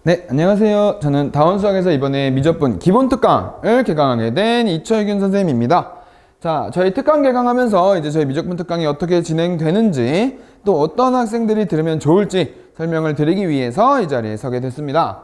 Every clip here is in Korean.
네, 안녕하세요. 저는 다원수학에서 이번에 미적분 기본 특강을 개강하게 된 이철균 선생님입니다. 자, 저희 특강 개강하면서 이제 저희 미적분 특강이 어떻게 진행되는지 또 어떤 학생들이 들으면 좋을지 설명을 드리기 위해서 이 자리에 서게 됐습니다.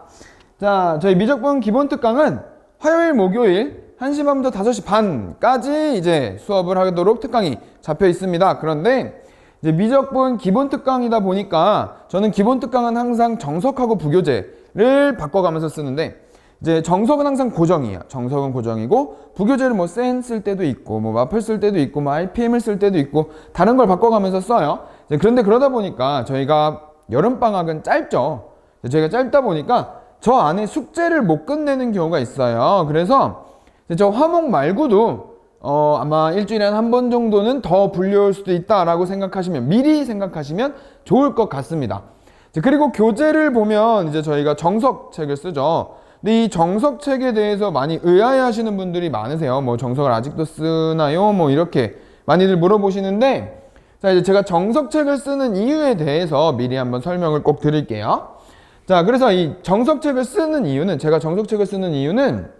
자, 저희 미적분 기본 특강은 화요일, 목요일 1시 반부터 5시 반까지 이제 수업을 하도록 특강이 잡혀 있습니다. 그런데 이제 미적분 기본 특강이다 보니까 저는 기본 특강은 항상 정석하고 부교재를 바꿔가면서 쓰는데 이제 정석은 항상 고정이에요. 정석은 고정이고 부교재를 뭐 센 쓸 때도 있고 뭐 마플 쓸 때도 있고 뭐 RPM을 쓸 때도 있고 다른 걸 바꿔가면서 써요. 이제 그런데 그러다 보니까 저희가 여름방학은 짧죠. 저희가 짧다 보니까 저 안에 숙제를 못 끝내는 경우가 있어요. 그래서 저 화목 말고도 아마 일주일에 한 번 정도는 더 불려올 수도 있다라고 생각하시면 미리 생각하시면 좋을 것 같습니다. 그리고 교재를 보면 이제 저희가 정석책을 쓰죠. 근데 이 정석책에 대해서 많이 의아해하시는 분들이 많으세요. 뭐 정석을 아직도 쓰나요? 뭐 이렇게 많이들 물어보시는데, 자 이제 제가 정석책을 쓰는 이유에 대해서 미리 한번 설명을 꼭 드릴게요. 자, 그래서 이 정석책을 쓰는 이유는 제가 정석책을 쓰는 이유는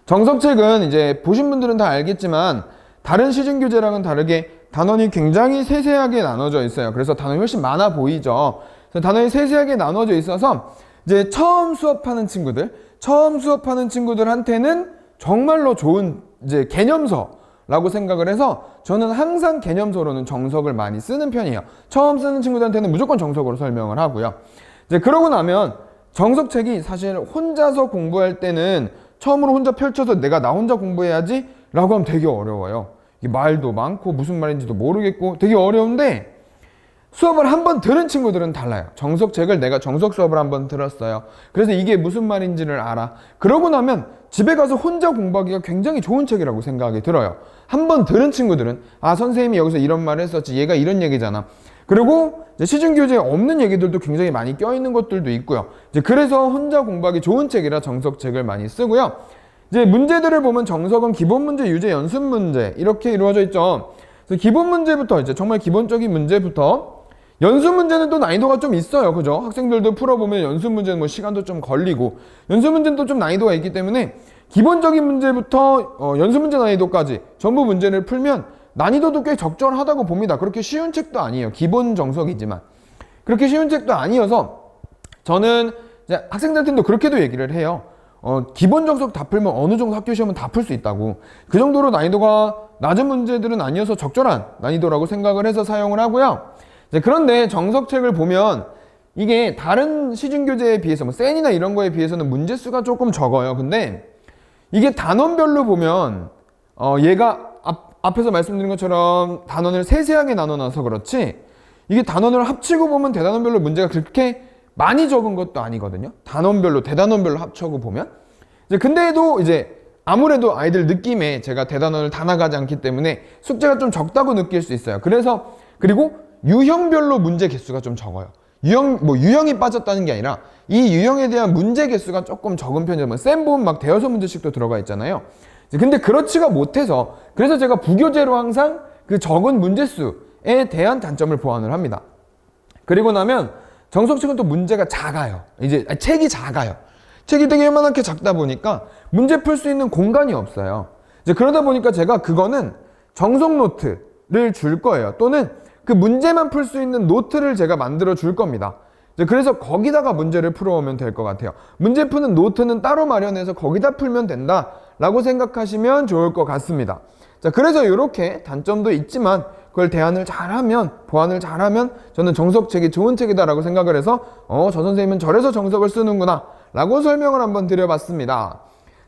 정석책은 이제 보신 분들은 다 알겠지만 다른 시중교재랑은 다르게 단원이 굉장히 세세하게 나눠져 있어요. 그래서 단원이 훨씬 많아 보이죠. 그래서 단원이 세세하게 나눠져 있어서 이제 처음 수업하는 친구들한테는 정말로 좋은 이제 개념서라고 생각을 해서 저는 항상 개념서로는 정석을 많이 쓰는 편이에요. 처음 쓰는 친구들한테는 무조건 정석으로 설명을 하고요. 이제 그러고 나면 정석책이 사실 혼자서 공부할 때는 처음으로 혼자 펼쳐서 나 혼자 공부해야지 라고 하면 되게 어려워요. 말도 많고 무슨 말인지도 모르겠고 되게 어려운데 수업을 한번 들은 친구들은 달라요. 정석책을 내가 정석 수업을 한번 들었어요. 그래서 이게 무슨 말인지를 알아. 그러고 나면 집에 가서 혼자 공부하기가 굉장히 좋은 책이라고 생각이 들어요. 한번 들은 친구들은 아 선생님이 여기서 이런 말을 했었지 얘가 이런 얘기잖아. 그리고 시중교재에 없는 얘기들도 굉장히 많이 껴있는 것들도 있고요. 이제 그래서 혼자 공부하기 좋은 책이라 정석책을 많이 쓰고요. 이제 문제들을 보면 정석은 기본 문제, 유제, 연습 문제 이렇게 이루어져 있죠. 그래서 기본 문제부터 이제 정말 기본적인 문제부터 연습 문제는 또 난이도가 좀 있어요. 그죠? 학생들도 풀어보면 연습 문제는 뭐 시간도 좀 걸리고 연습 문제는 또 좀 난이도가 있기 때문에 기본적인 문제부터 연습 문제 난이도까지 전부 문제를 풀면 난이도도 꽤 적절하다고 봅니다. 그렇게 쉬운 책도 아니에요. 기본 정석이지만 그렇게 쉬운 책도 아니어서 저는 이제 학생들한테도 그렇게도 얘기를 해요. 기본 정석 다 풀면 어느 정도 학교 시험은 다 풀 수 있다고. 그 정도로 난이도가 낮은 문제들은 아니어서 적절한 난이도라고 생각을 해서 사용을 하고요. 이제 그런데 정석책을 보면 이게 다른 시중교재에 비해서 뭐 센이나 이런 거에 비해서는 문제 수가 조금 적어요. 근데 이게 단원별로 보면 얘가 앞에서 말씀드린 것처럼 단원을 세세하게 나눠놔서 그렇지 이게 단원을 합치고 보면 대단원별로 문제가 그렇게 많이 적은 것도 아니거든요. 단원별로 대단원별로 합쳐고 보면 이제 근데도 이제 아무래도 아이들 느낌에 제가 대단원을 다 나가지 않기 때문에 숙제가 좀 적다고 느낄 수 있어요. 그래서 그리고 유형별로 문제 개수가 좀 적어요. 유형이 빠졌다는 게 아니라 이 유형에 대한 문제 개수가 조금 적은 편이에요. 뭐 쌤 보면 막 대여섯 문제씩도 들어가 있잖아요. 근데 그렇지가 못해서 그래서 제가 부교재로 항상 그 적은 문제수에 대한 단점을 보완을 합니다. 그리고 나면 정석책은 또 문제가 작아요. 책이 작아요. 책이 되게 요만하게 작다 보니까 문제 풀 수 있는 공간이 없어요. 이제 그러다 보니까 제가 그거는 정석 노트를 줄 거예요. 또는 그 문제만 풀 수 있는 노트를 제가 만들어 줄 겁니다. 그래서 거기다가 문제를 풀어오면 될 것 같아요. 문제 푸는 노트는 따로 마련해서 거기다 풀면 된다 라고 생각하시면 좋을 것 같습니다. 자, 그래서 이렇게 단점도 있지만 그걸 대안을 잘하면 보완을 잘하면 저는 정석책이 좋은 책이다 라고 생각을 해서 저 선생님은 저래서 정석을 쓰는구나 라고 설명을 한번 드려봤습니다.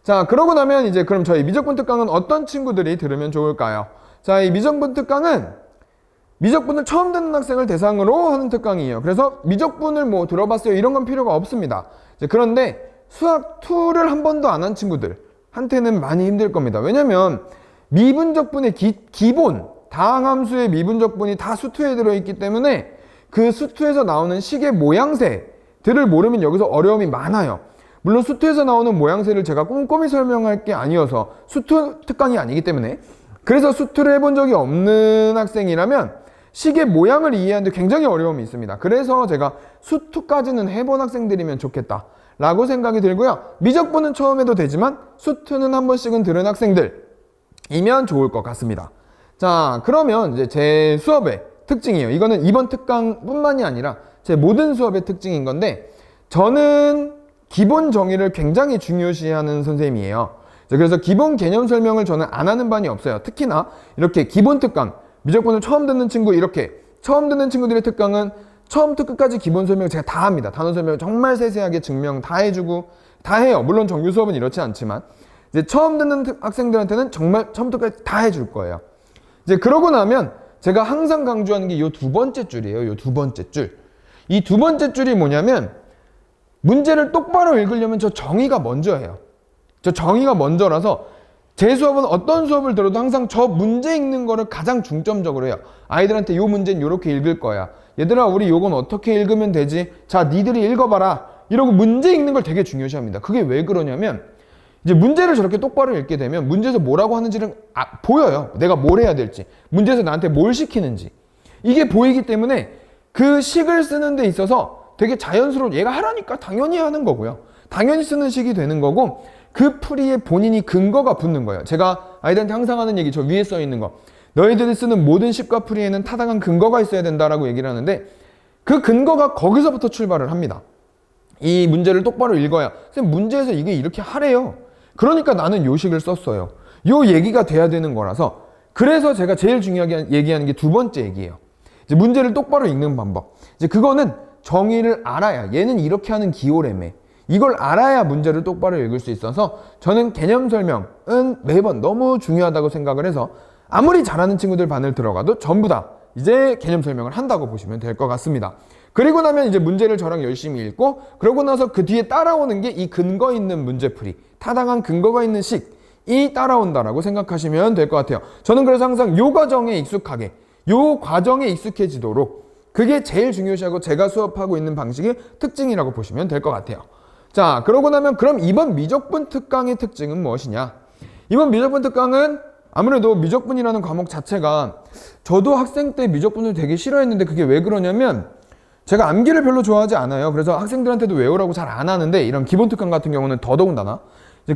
자, 그러고 나면 이제 그럼 저희 미적분 특강은 어떤 친구들이 들으면 좋을까요? 자, 이 미적분 특강은 미적분을 처음 듣는 학생을 대상으로 하는 특강이에요. 그래서 미적분을 뭐 들어봤어요 이런 건 필요가 없습니다. 그런데 수학 2를 한 번도 안 한 친구들한테는 많이 힘들 겁니다. 왜냐면 미분적분의 기본 다항함수의 미분적분이 다 수2에 들어있기 때문에 그 수2에서 나오는 식의 모양새들을 모르면 여기서 어려움이 많아요. 물론 수2에서 나오는 모양새를 제가 꼼꼼히 설명할 게 아니어서 수2 특강이 아니기 때문에 그래서 수2를 해본 적이 없는 학생이라면 식의 모양을 이해하는데 굉장히 어려움이 있습니다. 그래서 제가 수2까지는 해본 학생들이면 좋겠다 라고 생각이 들고요. 미적분은 처음 해도 되지만 수투는 한 번씩은 들은 학생들이면 좋을 것 같습니다. 자, 그러면 이제 제 수업의 특징이에요. 이거는 이번 특강뿐만이 아니라 제 모든 수업의 특징인 건데, 저는 기본 정의를 굉장히 중요시하는 선생님이에요. 그래서 기본 개념 설명을 저는 안 하는 반이 없어요. 특히나 이렇게 기본 특강, 미적분을 처음 듣는 친구, 이렇게 처음 듣는 친구들의 특강은 처음부터 끝까지 기본 설명 제가 다 합니다. 단원 설명 정말 세세하게 증명 다 해주고 다 해요. 물론 정규 수업은 이렇지 않지만 이제 처음 듣는 학생들한테는 정말 처음부터 끝까지 다 해줄 거예요. 이제 그러고 나면 제가 항상 강조하는 게 이 두 번째 줄이에요. 이 두 번째 줄. 이 두 번째 줄이 뭐냐면, 문제를 똑바로 읽으려면 저 정의가 먼저예요. 저 정의가 먼저라서 제 수업은 어떤 수업을 들어도 항상 저 문제 읽는 거를 가장 중점적으로 해요. 아이들한테 요 문제는 요렇게 읽을 거야. 얘들아, 우리 요건 어떻게 읽으면 되지? 자, 니들이 읽어봐라. 이러고 문제 읽는 걸 되게 중요시합니다. 그게 왜 그러냐면, 이제 문제를 저렇게 똑바로 읽게 되면 문제에서 뭐라고 하는지는 보여요. 내가 뭘 해야 될지, 문제에서 나한테 뭘 시키는지, 이게 보이기 때문에 그 식을 쓰는 데 있어서 되게 자연스러운, 얘가 하라니까 당연히 하는 거고요. 당연히 쓰는 식이 되는 거고, 그 풀이에 본인이 근거가 붙는 거예요. 제가 아이들한테 항상 하는 얘기, 저 위에 써 있는 거, 너희들이 쓰는 모든 식과 풀이에는 타당한 근거가 있어야 된다라고 얘기를 하는데, 그 근거가 거기서부터 출발을 합니다. 이 문제를 똑바로 읽어야, 선생님 문제에서 이게 이렇게 하래요. 그러니까 나는 요 식을 썼어요. 요 얘기가 돼야 되는 거라서, 그래서 제가 제일 중요하게 얘기하는 게 두 번째 얘기예요. 이제 문제를 똑바로 읽는 방법. 이제 그거는 정의를 알아야, 얘는 이렇게 하는 기호래매, 이걸 알아야 문제를 똑바로 읽을 수 있어서 저는 개념 설명은 매번 너무 중요하다고 생각을 해서 아무리 잘하는 친구들 반을 들어가도 전부 다 이제 개념 설명을 한다고 보시면 될 것 같습니다. 그리고 나면 이제 문제를 저랑 열심히 읽고, 그러고 나서 그 뒤에 따라오는 게 이 근거 있는 문제풀이, 타당한 근거가 있는 식이 따라온다라고 생각하시면 될 것 같아요. 저는 그래서 항상 요 과정에 익숙하게, 요 과정에 익숙해지도록, 그게 제일 중요시하고 제가 수업하고 있는 방식의 특징이라고 보시면 될 것 같아요. 자, 그러고 나면 그럼 이번 미적분 특강의 특징은 무엇이냐? 이번 미적분 특강은 아무래도 미적분이라는 과목 자체가, 저도 학생 때 미적분을 되게 싫어했는데, 그게 왜 그러냐면 제가 암기를 별로 좋아하지 않아요. 그래서 학생들한테도 외우라고 잘 안 하는데, 이런 기본 특강 같은 경우는 더더군다나.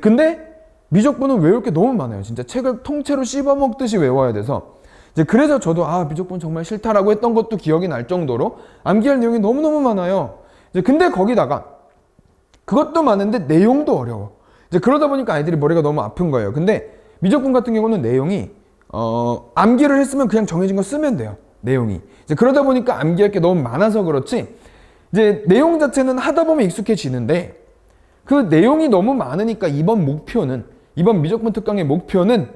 근데 미적분은 외울 게 너무 많아요. 진짜 책을 통째로 씹어먹듯이 외워야 돼서. 그래서 저도 미적분 정말 싫다라고 했던 것도 기억이 날 정도로 암기할 내용이 너무너무 많아요. 근데 거기다가 그것도 많은데 내용도 어려워. 그러다 보니까 아이들이 머리가 너무 아픈 거예요. 근데 미적분 같은 경우는 내용이 암기를 했으면 그냥 정해진 거 쓰면 돼요. 내용이. 그러다 보니까 암기할 게 너무 많아서 그렇지, 이제 내용 자체는 하다 보면 익숙해지는데, 그 내용이 너무 많으니까 이번 미적분 특강의 목표는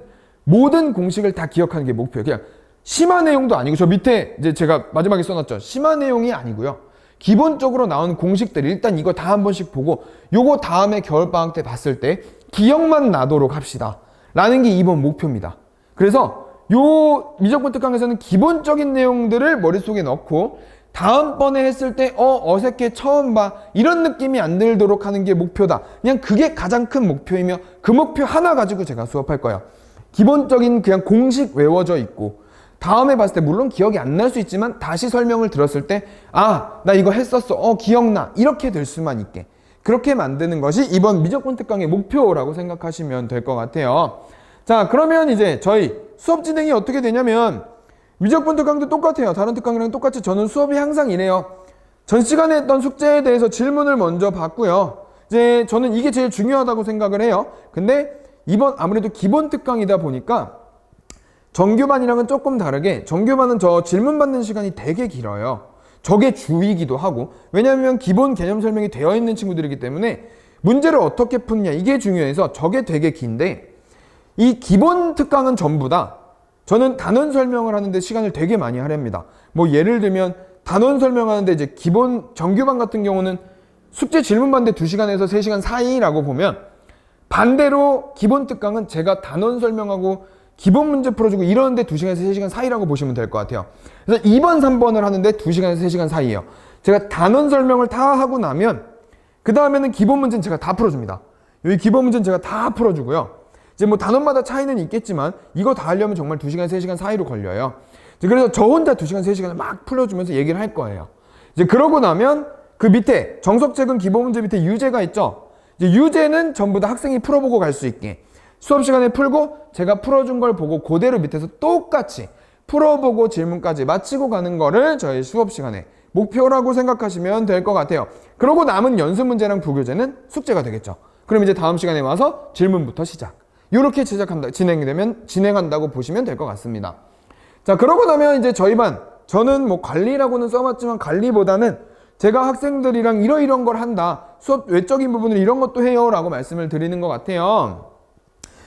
모든 공식을 다 기억하는 게 목표예요. 그냥 심화 내용도 아니고, 저 밑에 이제 제가 마지막에 써놨죠. 심화 내용이 아니고요. 기본적으로 나온 공식들 일단 이거 다 한 번씩 보고, 요거 다음에 겨울방학 때 봤을 때 기억만 나도록 합시다 라는 게 이번 목표입니다. 그래서 요 미적분 특강에서는 기본적인 내용들을 머릿속에 넣고, 다음번에 했을 때 어색해, 처음 봐, 이런 느낌이 안 들도록 하는 게 목표다. 그냥 그게 가장 큰 목표이며, 그 목표 하나 가지고 제가 수업할 거예요. 기본적인 그냥 공식 외워져 있고, 다음에 봤을 때 물론 기억이 안 날 수 있지만 다시 설명을 들었을 때 나 이거 했었어, 기억나, 이렇게 될 수만 있게, 그렇게 만드는 것이 이번 미적분 특강의 목표라고 생각하시면 될 것 같아요. 자, 그러면 이제 저희 수업 진행이 어떻게 되냐면, 미적분 특강도 똑같아요. 다른 특강이랑 똑같이 저는 수업이 항상 이래요. 전 시간에 했던 숙제에 대해서 질문을 먼저 받고요. 이제 저는 이게 제일 중요하다고 생각을 해요. 근데 이번 아무래도 기본 특강이다 보니까 정규반이랑은 조금 다르게, 정규반은 저 질문 받는 시간이 되게 길어요. 저게 주이기도 하고, 왜냐하면 기본 개념 설명이 되어 있는 친구들이기 때문에 문제를 어떻게 푸느냐, 이게 중요해서 저게 되게 긴데, 이 기본 특강은 전부 다 저는 단원 설명을 하는데 시간을 되게 많이 할애합니다. 뭐 예를 들면 단원 설명하는데, 이제 기본 정규반 같은 경우는 숙제 질문 받는데 2시간에서 3시간 사이라고 보면, 반대로 기본 특강은 제가 단원 설명하고 기본 문제 풀어주고 이러는데 2시간에서 3시간 사이라고 보시면 될 것 같아요. 그래서 2번, 3번을 하는데 2시간에서 3시간 사이예요. 제가 단원 설명을 다 하고 나면 그 다음에는 기본 문제는 제가 다 풀어줍니다. 여기 기본 문제는 제가 다 풀어주고요. 이제 뭐 단원마다 차이는 있겠지만 이거 다 하려면 정말 2시간, 3시간 사이로 걸려요. 그래서 저 혼자 2시간, 3시간을 막 풀어주면서 얘기를 할 거예요. 이제 그러고 나면 그 밑에 정석책은 기본 문제 밑에 유제가 있죠. 이제 유제는 전부 다 학생이 풀어보고 갈 수 있게 수업 시간에 풀고 제가 풀어준 걸 보고 그대로 밑에서 똑같이 풀어보고 질문까지 마치고 가는 거를 저희 수업 시간에 목표라고 생각하시면 될 것 같아요. 그러고 남은 연습 문제랑 부교재는 숙제가 되겠죠. 그럼 이제 다음 시간에 와서 질문부터 시작. 이렇게 진행한다고 보시면 될 것 같습니다. 자, 그러고 나면 이제 저희 반, 저는 뭐 관리라고는 써봤지만 관리보다는 제가 학생들이랑 이런 걸 한다. 수업 외적인 부분을 이런 것도 해요. 라고 말씀을 드리는 것 같아요.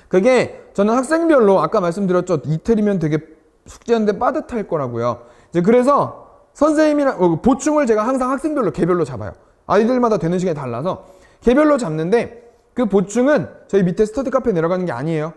그게 저는 학생별로 아까 말씀드렸죠. 이틀이면 되게 숙제하는데 빠듯할 거라고요. 이제 그래서 선생님이랑 보충을 제가 항상 학생별로 개별로 잡아요. 아이들마다 되는 시간이 달라서 개별로 잡는데 그 보충은 저희 밑에 스터디 카페 내려가는 게 아니에요.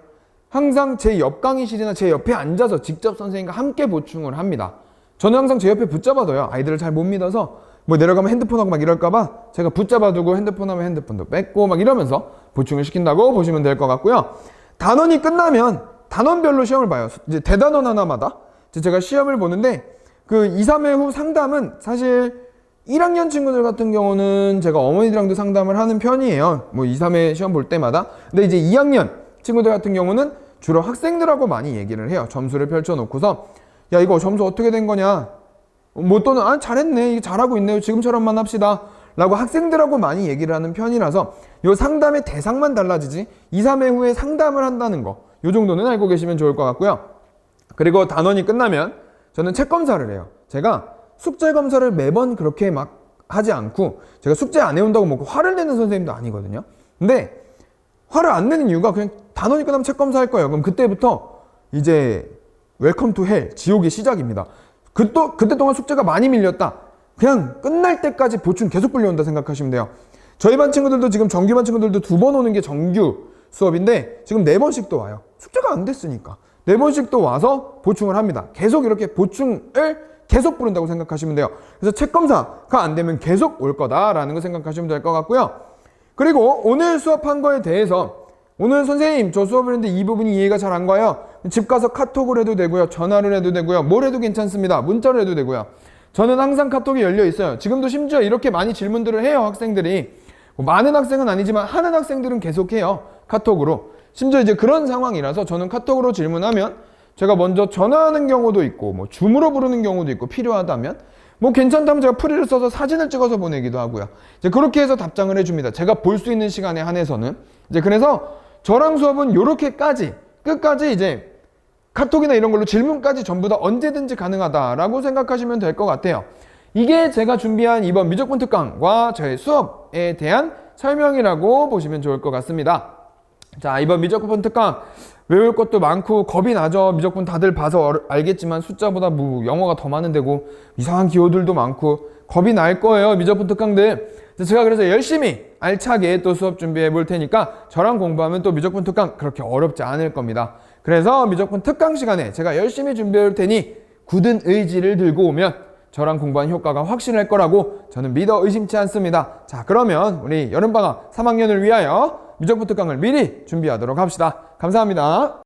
항상 제 옆 강의실이나 제 옆에 앉아서 직접 선생님과 함께 보충을 합니다. 저는 항상 제 옆에 붙잡아둬요. 아이들을 잘 못 믿어서 뭐 내려가면 핸드폰하고 막 이럴까봐 제가 붙잡아두고 핸드폰 하면 핸드폰도 뺏고 막 이러면서 보충을 시킨다고 보시면 될 것 같고요. 단원이 끝나면 단원별로 시험을 봐요. 이제 대단원 하나마다 제가 시험을 보는데 그 2, 3회 후 상담은 사실 1학년 친구들 같은 경우는 제가 어머니들랑도 상담을 하는 편이에요. 뭐 2, 3회 시험 볼 때마다. 근데 이제 2학년 친구들 같은 경우는 주로 학생들하고 많이 얘기를 해요. 점수를 펼쳐놓고서 야 이거 점수 어떻게 된 거냐 뭐 또는 아 잘했네 이게 잘하고 있네요 지금처럼만 합시다 라고 학생들하고 많이 얘기를 하는 편이라서 요 상담의 대상만 달라지지 2, 3회 후에 상담을 한다는 거 요 정도는 알고 계시면 좋을 것 같고요. 그리고 단원이 끝나면 저는 책 검사를 해요. 제가 숙제 검사를 매번 그렇게 막 하지 않고 제가 숙제 안 해온다고 뭐 화를 내는 선생님도 아니거든요. 근데 화를 안 내는 이유가 그냥 단원이 끝나면 책 검사할 거예요. 그럼 그때부터 이제 웰컴 투 헬 지옥의 시작입니다. 그때 동안 숙제가 많이 밀렸다. 그냥 끝날 때까지 보충 계속 불려온다 생각하시면 돼요. 저희 반 친구들도 지금 정규반 친구들도 2번 오는 게 정규 수업인데 지금 4번씩 또 와요. 숙제가 안 됐으니까 4번씩 또 와서 보충을 합니다. 계속 이렇게 보충을 계속 부른다고 생각하시면 돼요. 그래서 책 검사가 안 되면 계속 올 거다라는 거 생각하시면 될 것 같고요. 그리고 오늘 수업한 거에 대해서 오늘 선생님 저 수업을 했는데 이 부분이 이해가 잘 안 가요. 집 가서 카톡을 해도 되고요. 전화를 해도 되고요. 뭘 해도 괜찮습니다. 문자를 해도 되고요. 저는 항상 카톡이 열려 있어요. 지금도 심지어 이렇게 많이 질문들을 해요. 학생들이. 뭐 많은 학생은 아니지만 하는 학생들은 계속 해요. 카톡으로. 심지어 이제 그런 상황이라서 저는 카톡으로 질문하면 제가 먼저 전화하는 경우도 있고 뭐 줌으로 부르는 경우도 있고 필요하다면 뭐 괜찮다면 제가 프리를 써서 사진을 찍어서 보내기도 하고요. 이제 그렇게 해서 답장을 해줍니다. 제가 볼 수 있는 시간에 한해서는. 이제 그래서 저랑 수업은 요렇게까지 끝까지 이제 카톡이나 이런 걸로 질문까지 전부 다 언제든지 가능하다라고 생각하시면 될 것 같아요. 이게 제가 준비한 이번 미적분 특강과 저의 수업에 대한 설명이라고 보시면 좋을 것 같습니다. 자, 이번 미적분 특강 외울 것도 많고 겁이 나죠. 미적분 다들 봐서 알겠지만 숫자보다 뭐 영어가 더 많은 데고 이상한 기호들도 많고 겁이 날 거예요. 미적분 특강들. 제가 그래서 열심히 알차게 또 수업 준비해 볼 테니까 저랑 공부하면 또 미적분 특강 그렇게 어렵지 않을 겁니다. 그래서 미적분 특강 시간에 제가 열심히 준비해 올 테니 굳은 의지를 들고 오면 저랑 공부한 효과가 확실할 거라고 저는 믿어 의심치 않습니다. 자, 그러면 우리 여름방학 3학년을 위하여 미적분 특강을 미리 준비하도록 합시다. 감사합니다.